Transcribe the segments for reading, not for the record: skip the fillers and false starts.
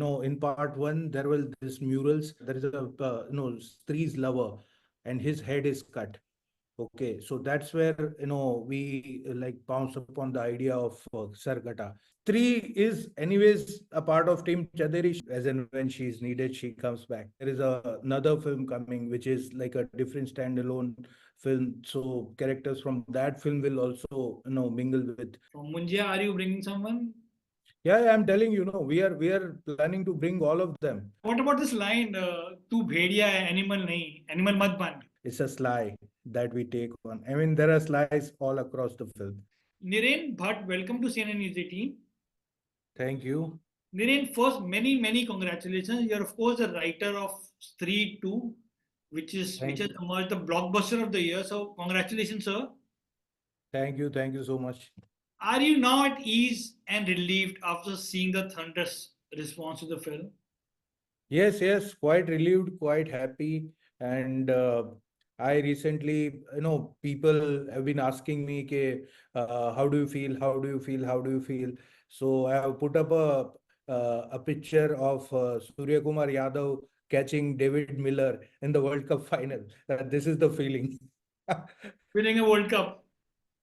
in part one, there were this murals. There is a, Stree's lover, and his head is cut. Okay, so that's where, we like bounce upon the idea of Sarkata. Stree is anyways a part of Team Chaderi, as and when she's needed, she comes back. There is another film coming, which is like a different standalone film. So characters from that film will also, mingle with. From Munjya, are you bringing someone? Yeah, yeah, I'm telling you, we are planning to bring all of them. What about this line, "तू भेड़िया है, animal नहीं, animal मत बन"? It's a sly that we take on. I mean, there are slides all across the film. Niren Bhatt, welcome to CNN News 18. Thank you. Niren, first, many congratulations. You're of course the writer of Street 2, which Thank has you. emerged the blockbuster of the year. So congratulations, sir. Thank you. Thank you so much. Are you now at ease and relieved after seeing the thunderous response to the film? Yes, yes, quite relieved, quite happy. And I recently, people have been asking me, ke, how do you feel? How do you feel? How do you feel? So I have put up a picture of Surya Kumar Yadav catching David Miller in the World Cup final. This is the feeling. Winning a World Cup.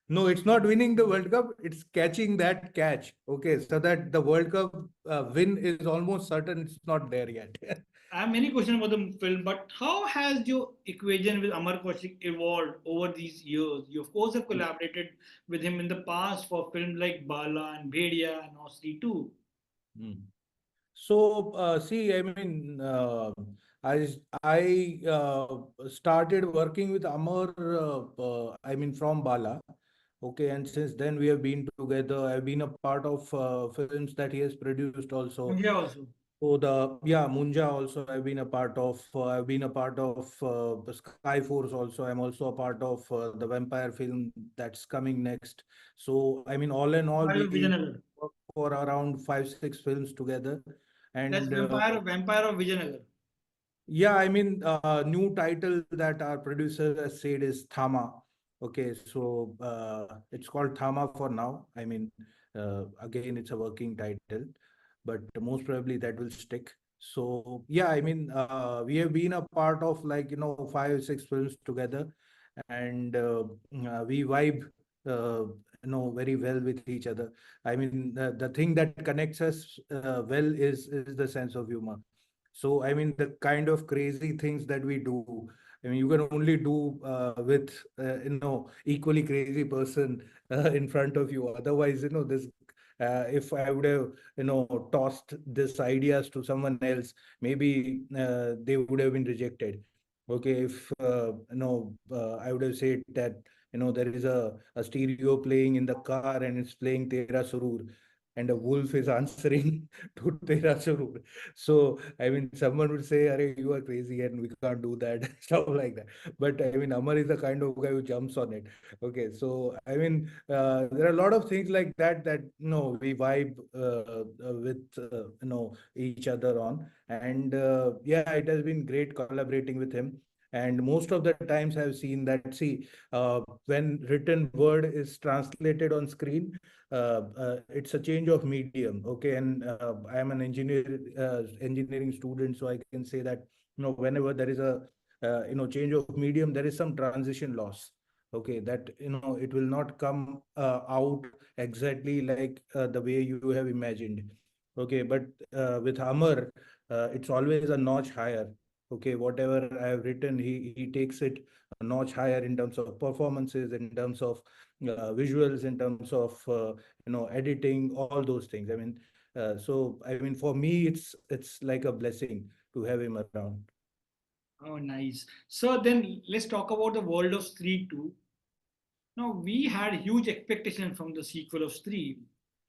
No, it's not winning the World Cup. It's catching that catch. Okay, so that the World Cup win is almost certain. It's not there yet. I have many questions about the film, but how has your equation with Amar Kaushik evolved over these years? You, of course, have collaborated with him in the past for films like Bala and Bhedia and Osri too. Hmm. So, see, I mean, I started working with Amar, I mean, from Bala. Okay, and since then we have been together. I've been a part of films that he has produced also. Munjya also. So Munjya also I've been a part of. I've been a part of Sky Force also. I'm also a part of the vampire film that's coming next. So I mean, all in all, Vampire of we Vijayanagar. work for around 5, 6 films together. That's And Vampire of Vijayanagar. yeah, I mean, new title that our producer has said is Thama. Okay, so it's called Thama for now. I mean, again, it's a working title, but most probably that will stick. So yeah, I mean, we have been a part of, like, 5, 6 films together, and we vibe, very well with each other. I mean, the thing that connects us well is the sense of humor. So, I mean, the kind of crazy things that we do, I mean, you can only do with, equally crazy person in front of you. Otherwise, if I would have, tossed this ideas to someone else, maybe they would have been rejected. Okay, if, I would have said that, there is a stereo playing in the car and it's playing Tera Surur, and a wolf is answering to Tera Surur. So, I mean, someone would say, Arey, you are crazy and we can't do that, stuff like that. But I mean, Amar is the kind of guy who jumps on it. Okay, so I mean, there are a lot of things like that we vibe with each other on, and yeah, it has been great collaborating with him. And most of the times I've seen that, see, when written word is translated on screen, it's a change of medium. Okay, and I am an engineering student, so I can say that, whenever there is a change of medium, there is some transition loss. Okay, that, it will not come out exactly like the way you have imagined. Okay, but with Amar, it's always a notch higher. Okay, whatever I have written, he takes it a notch higher in terms of performances, in terms of visuals, in terms of editing, all those things. I mean, so I mean, for me, it's like a blessing to have him around. Oh, nice. So then let's talk about the world of Street 2. Now, we had huge expectations from the sequel of Street.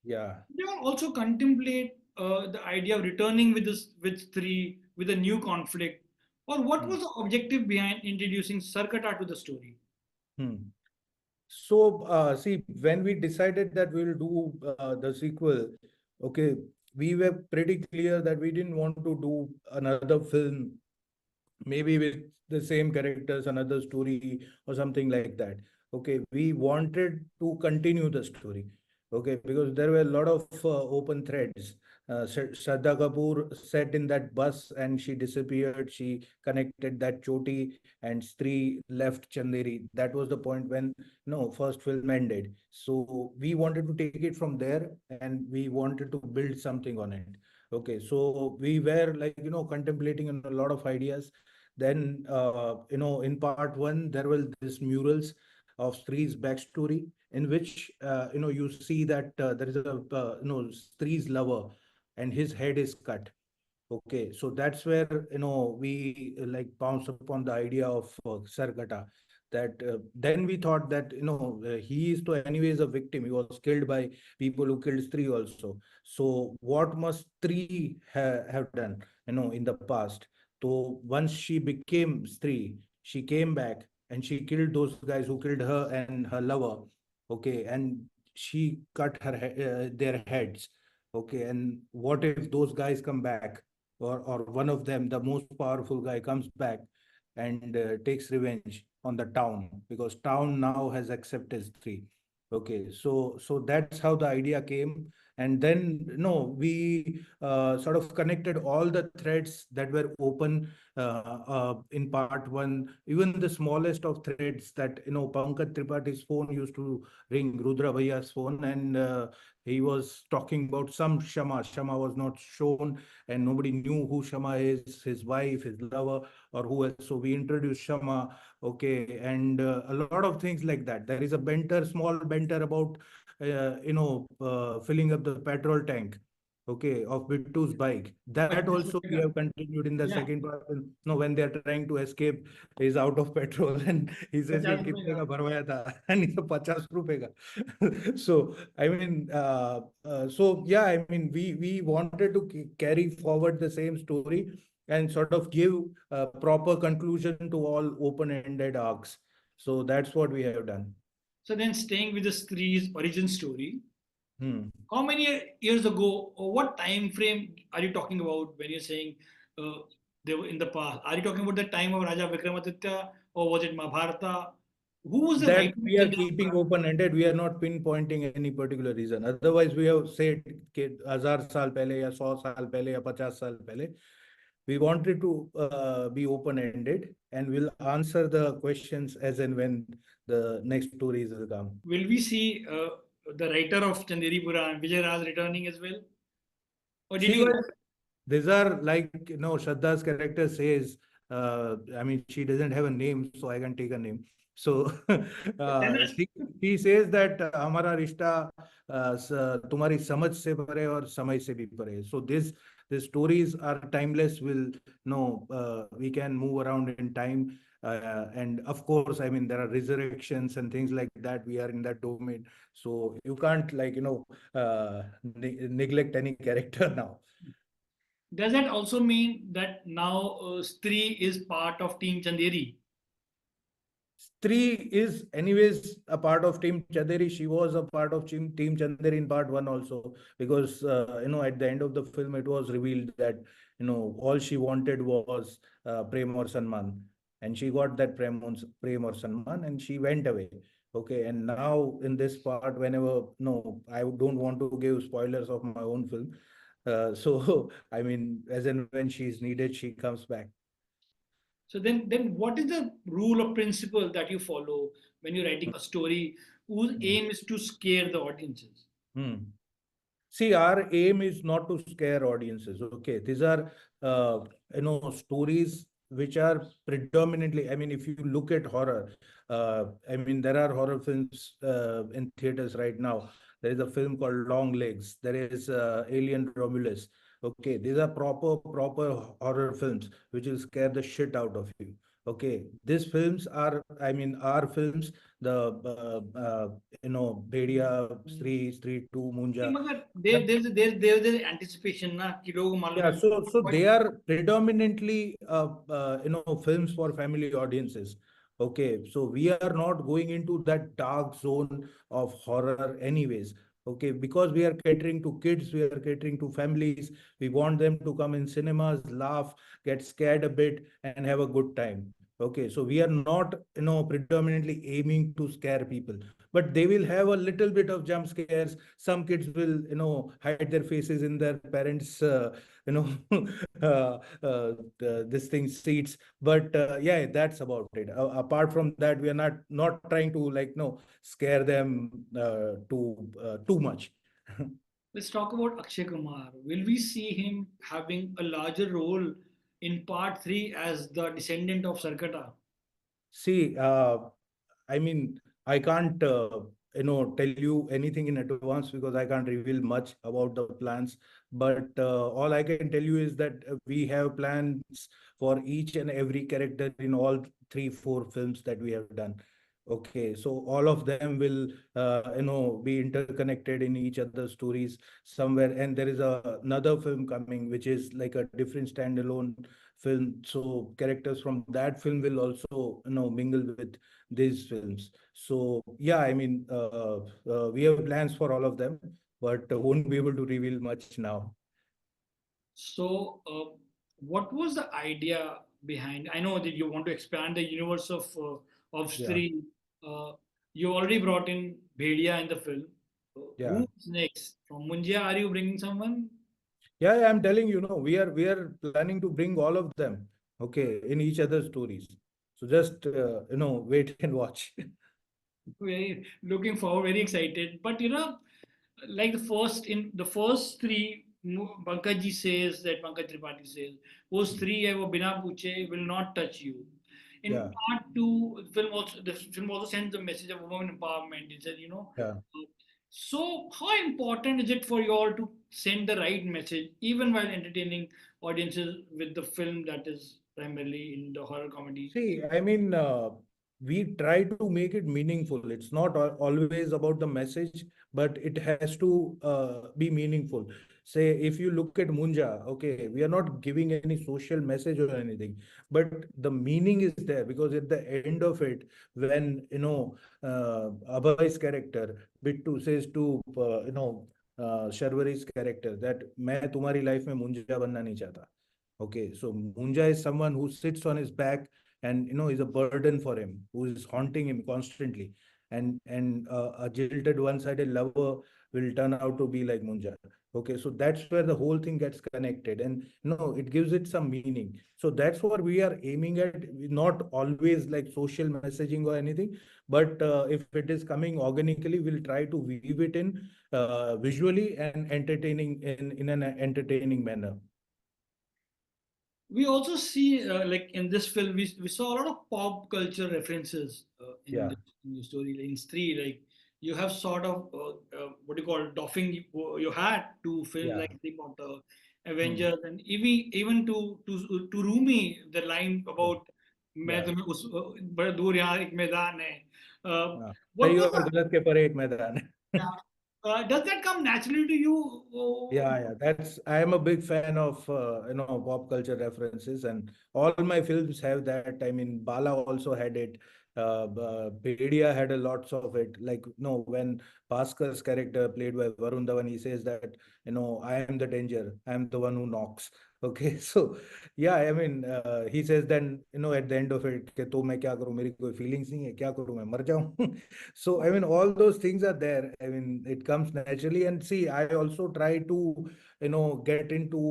Yeah. They all also contemplate the idea of returning with Street with a new conflict. Or what Hmm. was the objective behind introducing Sarkata to the story? Hmm. So, see, when we decided that we'll do the sequel, okay, we were pretty clear that we didn't want to do another film, maybe with the same characters, another story, or something like that. Okay, we wanted to continue the story. Okay, because there were a lot of open threads Shraddha Kapoor sat in that bus and she disappeared. She connected that choti and Stree left Chanderi. That was the point when no first film ended. So we wanted to take it from there and we wanted to build something on it. Okay, so we were like contemplating on a lot of ideas. Then in part one there were these murals of Stree's backstory in which you see that there is a Stree's lover and his head is cut. Okay, so that's where we like bounce upon the idea of Sarkata. That then we thought that he is to anyways a victim. He was killed by people who killed Stree also. So what must Stree have done? In the past. So once she became Stree, she came back and she killed those guys who killed her and her lover. Okay, and she cut their heads. Okay, and what if those guys come back? Or one of them, the most powerful guy, comes back and takes revenge on the town because town now has accepted Stree. Okay, so that's how the idea came, and then we sort of connected all the threads that were open in part one, even the smallest of threads that Pankaj Tripathi's phone used to ring, Rudra Bhaiya's phone, and he was talking about some Shama. Shama was not shown, and nobody knew who Shama is, his wife, his lover, or who else. So we introduced Shama, okay, and a lot of things like that. There is a banter, small banter about, filling up the petrol tank, okay, of Bittu's bike. That also we have continued in the Yeah, second part. When they are trying to escape, he's out of petrol and he says, "ये 50 रुपए कितने का. का भरवाया था?" And he said, ₹50 का. So I mean, so yeah, I mean, we wanted to carry forward the same story and sort of give a proper conclusion to all open-ended arcs. So that's what we have done. So then, staying with the Stree's origin story, Hmm. how many years ago, or what time frame are you talking about when you're saying uh, they were in the past? Are you talking about the time of Raja Vikramaditya, or was it Mahabharata? Who was the That writer of we are keeping Chatkara? open-ended. We are not pinpointing any particular reason. Otherwise, we have said कि 1000 साल पहले या 100 साल पहले या 50 साल पहले. We wanted to be open-ended and we'll answer the questions as and when the next stories will come. Will we see the writer of Chanderi Puran, Vijay Raj, returning as well? Or did See, you write? these are like, Shraddha's character says, I mean, she doesn't have a name, so I can take a name. So she says that हमारा रिश्ता तुम्हारी समझ से परे और समय से भी परे. So these stories are timeless. Will no, we can move around in time. And of course, I mean, there are resurrections and things like that. We are in that domain. So you can't like, neglect any character now. Does that also mean that now Stree is part of Team Chanderi? Stree is anyways a part of Team Chanderi. She was a part of Team Chanderi in part one also because at the end of the film it was revealed that all she wanted was Prem or Sanman, and she got that Prem or Sanman, and she went away. Okay, and now in this part, whenever no, I don't want to give spoilers of my own film. So I mean, as and when she's needed, she comes back. So then what is the rule or principle that you follow when you're writing a story whose Hmm. aim is to scare the audiences? Hmm. See, our aim is not to scare audiences. Okay, these are stories which are predominantly. I mean, if you look at horror, I mean, there are horror films in theaters right now. There is a film called Long Legs. There is Alien Romulus. Okay, these are proper horror films which will scare the shit out of you. Okay, these films are, I mean, our films. The Bhedia, Stree 2, नहीं, Munjya. मगर there's anticipation ना कि लोग Yeah, मालूम है so what. they are predominantly films for family audiences. Okay, so we are not going into that dark zone of horror anyways. Okay, because we are catering to kids, we are catering to families. We want them to come in cinemas, laugh, get scared a bit, and have a good time. Okay, so we are not predominantly aiming to scare people. but they will have a little bit of jump scares. Some kids will, hide their faces in their parents, you know, this thing seats. But yeah, that's about it. Apart from that, we are not trying to, like, no, scare them too much. Let's talk about Akshay Kumar. Will we see him having a larger role in part 3 as the descendant of Sarkata? See, I mean, I can't, tell you anything in advance because I can't reveal much about the plans. But all I can tell you is that we have plans for each and every character in all three, four films that we have done. Okay, so all of them will, be interconnected in each other's stories somewhere. And there is another film coming, which is like a different standalone film. So characters from that film will also, mingle with these films. So yeah, I mean, we have plans for all of them, but won't be able to reveal much now. So, what was the idea behind? I know that you want to expand the universe of Yeah, Stree. Uh, you already brought in Bhedia in the film. yeah, Who's next? From Munjya, are you bringing someone? yeah. I'm telling you, we are planning to bring all of them. Okay, in each other's stories. So just wait and watch. Very looking forward, very excited. But like the first three, Pankaj ji says that Pankaj Tripathi says, those three hai wo bina puche will not touch you. In Yeah, part two, the film also sends the message of women empowerment. It says, yeah. so how important is it for you all to send the right message, even while entertaining audiences with the film that is primarily in the horror comedy? See, I mean, we try to make it meaningful. It's not always about the message, but it has to be meaningful. Say, if you look at Munja, okay, we are not giving any social message or anything, but the meaning is there because at the end of it, when, Abhay's character, Bittu, says to, Sharwari's character that मैं तुम्हारी life में मुंजा बनना नहीं चाहता. Okay, so Munja is someone who sits on his back and, is a burden for him, who is haunting him constantly. And a jilted one-sided lover will turn out to be like Munja. Okay, so that's where the whole thing gets connected, and it gives it some meaning. So that's what we are aiming at. Not always like social messaging or anything, but if it is coming organically, we'll try to weave it in visually and entertaining in an entertaining manner. We also see, like in this film, we saw a lot of pop culture references Yeah, in the story. Like in Stree, like you have sort of what do you call doffing your hat to films yeah. like Harry Potter, Hmm. Avengers, and even to Rumi, the line Yeah. about मैं Yeah. तुम्हें उस बड़े दूर यहाँ एक मैदान है. हाँ, What सही was और गलत के परे एक मैदान है. yeah, does that come naturally to you? Yeah, that's I am a big fan of pop culture references, and all my films have that. I mean, Bala also had it. Pedia had a lots of it. Like, when Bhaskar's character played by Varun Dhawan, he says that, I am the danger. I am the one who knocks. Okay, so yeah, I mean, he says then, at the end of it, कि तो मैं क्या करूं, मेरी कोई feelings नहीं है, क्या करूं, मैं मर जाऊं. So I mean, all those things are there. I mean, it comes naturally. And see, I also try to, get into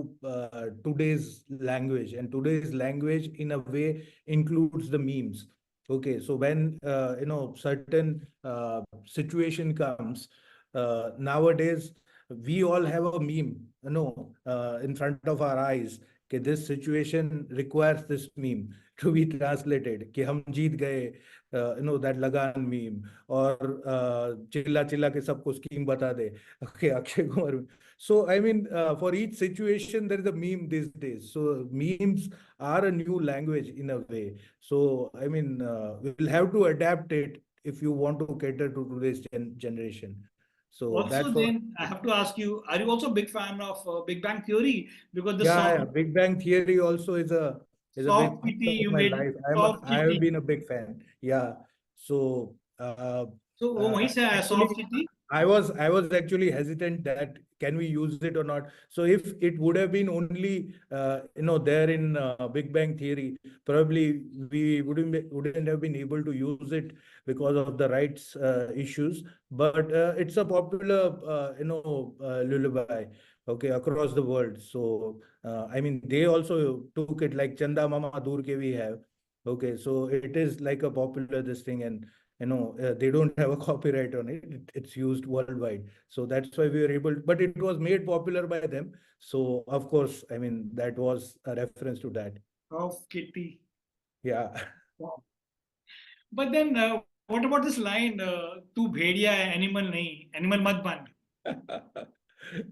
today's language, and today's language in a way includes the memes. Okay, so when certain situation comes nowadays, we all have a meme, in front of our eyes. कि this situation requires this meme to be translated. कि हम जीत गए, that लगान meme. और चिल्ला चिल्ला के सबको स्कीम बता दे. Okay, Akshay Kumar. So I mean, for each situation there is a meme these days. So memes are a new language in a way. So I mean, we'll have to adapt it if you want to cater to today's generation. So Also, that's what. then I have to ask you: are you also a big fan of Big Bang Theory? Because the Yeah, soft yeah. Big Bang Theory also is a big soft part kitty of you my made life. soft I have kitty. been a big fan. Yeah. So So वो वहीं से आया actually, soft kitty. I was actually hesitant that can we use it or not. So if it would have been only there in Big Bang Theory, probably we wouldn't have been able to use it because of the rights issues. But it's a popular lullaby, okay, across the world. So I mean they also took it like Chanda Mama Dur ke we have. Okay, so it is like a popular this thing, and they don't have a copyright on it. It's used worldwide, so that's why we were able, but it was made popular by them. So of course, I mean, that was a reference to that. of Kitty. Yeah. Wow. But then, what about this line, "तू भेड़िया है, animal नहीं, animal मत बन"?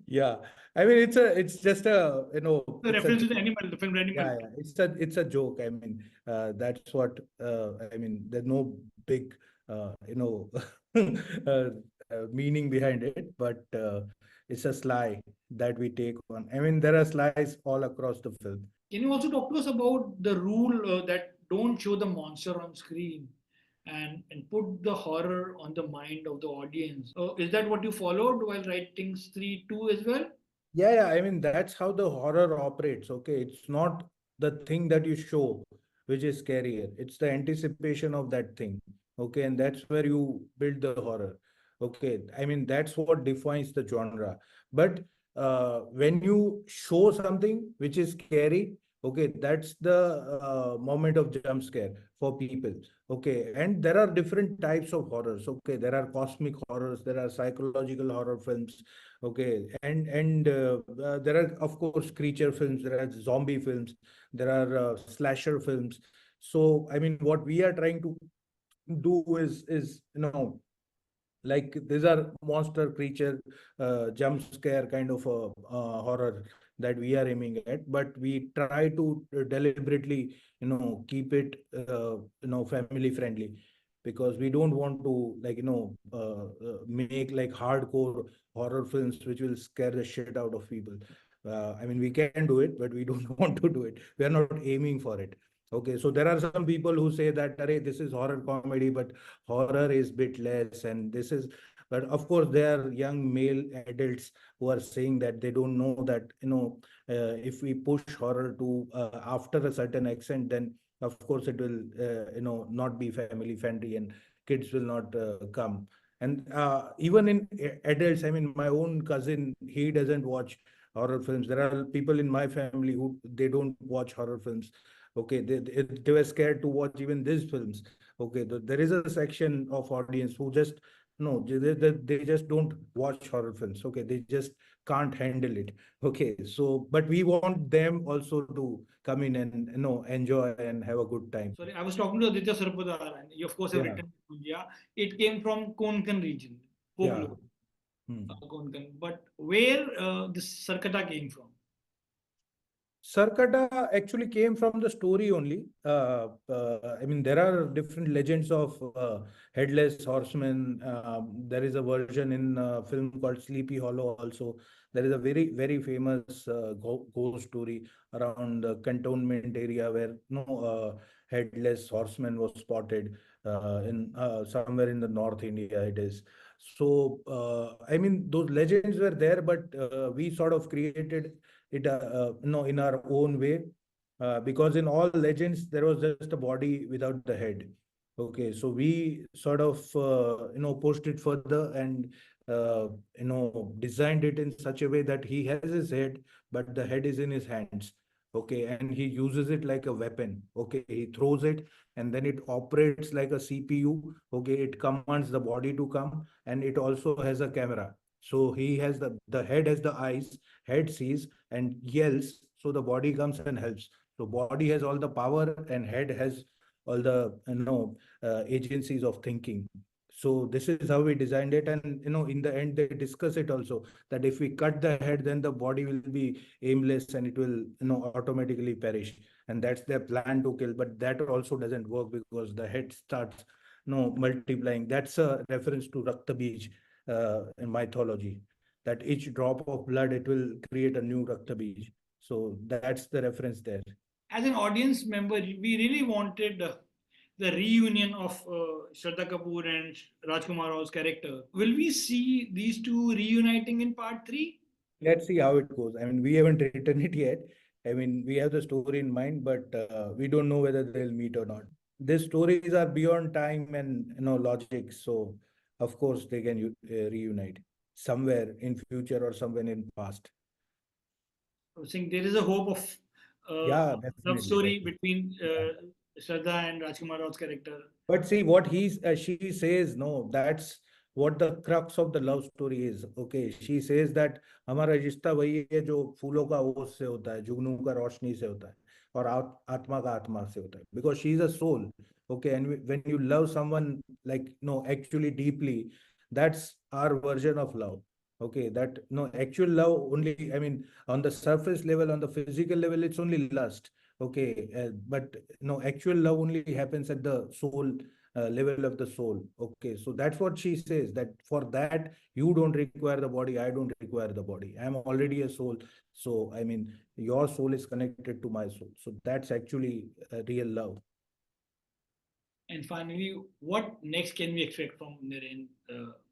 Yeah, I mean, it's just a The it's a reference to the joke. animal, the film Animal. Yeah, it's a joke. I mean, that's what I mean. There's no big meaning behind it, but it's a sly that we take on. I mean, there are slides all across the film. Can you also talk to us about the rule that don't show the monster on screen and put the horror on the mind of the audience? Is that what you followed while writing Stree 2 as well? Yeah. I mean, that's how the horror operates. Okay, it's not the thing that you show which is scarier. It's the anticipation of that thing. Okay, and that's where you build the horror. Okay, I mean, that's what defines the genre. But when you show something which is scary, okay, that's the moment of jump scare for people. Okay, and there are different types of horrors. Okay, there are cosmic horrors, there are psychological horror films. Okay, and there are of course creature films, there are zombie films, there are slasher films. So I mean, what we are trying to do is like these are monster creature jump scare kind of a horror that we are aiming at, but we try to deliberately keep it family friendly, because we don't want to like make like hardcore horror films which will scare the shit out of people. I mean, we can do it, but we don't want to do it. We are not aiming for it. Okay, so there are some people who say that, Arey, this is horror comedy, but horror is bit less, and this is, but of course there are young male adults who are saying that they don't know that if we push horror to after a certain extent, then of course it will not be family friendly, and kids will not come. And even in adults, I mean, my own cousin, he doesn't watch horror films. There are people in my family who they don't watch horror films. Okay, they were scared to watch even these films. Okay, there is a section of audience who just no, they just don't watch horror films. Okay, they just can't handle it. Okay, so but we want them also to come in and enjoy and have a good time. Sorry, I was talking to Aditya Sarpadar, and you of course have Yeah, written Munjya. It came from Konkan region, yeah. folklore, Hmm. Konkan. But where this Sarkata came from? Sarkata actually came from the story only. I mean, there are different legends of headless horsemen. There is a version in a film called Sleepy Hollow also. There is a very, very famous ghost story around the cantonment area where headless horseman was spotted in somewhere in the North India it is. So, I mean, those legends were there, but we sort of created it in our own way, because in all legends there was just a body without the head. Okay, so we sort of pushed it further and designed it in such a way that he has his head, but the head is in his hands. Okay, and he uses it like a weapon. Okay, he throws it, and then it operates like a CPU. Okay, it commands the body to come, and it also has a camera. So he has the head has the eyes, head sees and yells, so the body comes and helps. So body has all the power and head has all the agencies of thinking. So this is how we designed it, and in the end they discuss it also, that if we cut the head, then the body will be aimless and it will automatically perish, and that's their plan to kill. But that also doesn't work because the head starts multiplying. That's a reference to Rakta Bij in mythology, that each drop of blood it will create a new Rakta Bij. So that's the reference there. As an audience member, we really wanted the reunion of Shraddha Kapoor and Rajkummar Rao's character. Will we see these two reuniting in part three? Let's see how it goes. I mean, we haven't written it yet. I mean, we have the story in mind, but we don't know whether they'll meet or not. These stories are beyond time and logic, so of course they can reunite somewhere in future or somewhere in past. I think there is a hope of Yeah, love definitely, story definitely. between Yeah. Shraddha and Rajkumar Rao's character. But see what she says, no, that's what the crux of the love story is. Okay, she says that हमारा रिश्ता वही है जो फूलों का ओस से होता है, जुगनू का रोशनी से होता है, और आत्मा का आत्मा से होता है. Because she is a soul. Okay, and when you love someone like no, actually deeply, that's our version of love. Okay, that no actual love only. I mean, on the surface level, on the physical level, it's only lust. Okay, but no, actual love only happens at the soul level of the soul. Okay, so that's what she says, that for that you don't require the body, I don't require the body, I'm already a soul. So I mean, your soul is connected to my soul, so that's actually real love. And finally, what next can we expect from Niren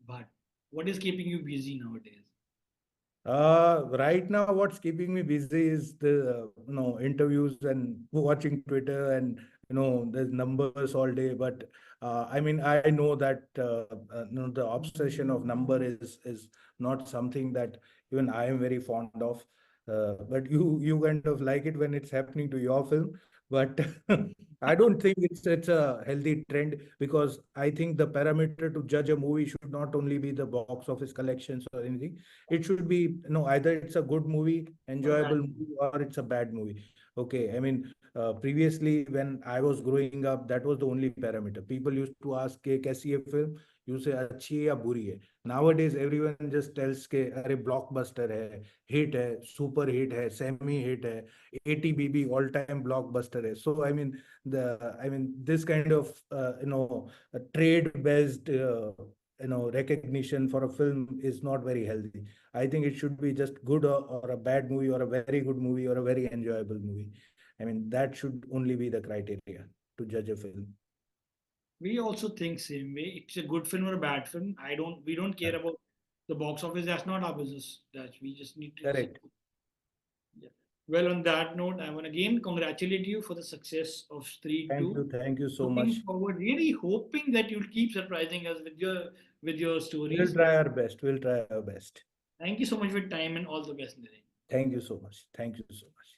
Bhatt? What is keeping you busy nowadays? Right now, what's keeping me busy is the interviews and watching Twitter, and there's numbers all day. But I mean, I know that the obsession of number is not something that even I am very fond of. But you kind of like it when it's happening to your film, but I don't think it's a healthy trend, because I think the parameter to judge a movie should not only be the box office collections or anything. It should be either it's a good movie, Or enjoyable bad? movie, or it's a bad movie. Okay, I mean, previously when I was growing up, that was the only parameter. People used to ask ke kaisi hai film, you say अच्छी है या बुरी है. Nowadays everyone just tells ke अरे blockbuster है, hit है, super hit है, semi hit है, 80 BB all time blockbuster है. So I mean this kind of trade based recognition for a film is not very healthy. I think it should be just good, or a bad movie, or a very good movie, or a very enjoyable movie. I mean, that should only be the criteria to judge a film. We also think same way. It's a good film or a bad film. I don't. We don't Yeah. care about the box office. That's not our business. That we just need to see. Correct. Yeah. Well, on that note, I want to again congratulate you for the success of Street Thank 2. you. Thank you so Looking much. forward, really hoping that you'll keep surprising us with your We'll stories. try our best. We'll try our best. Thank you so much for your time and all the best, Niren. Thank you so much. Thank you so much.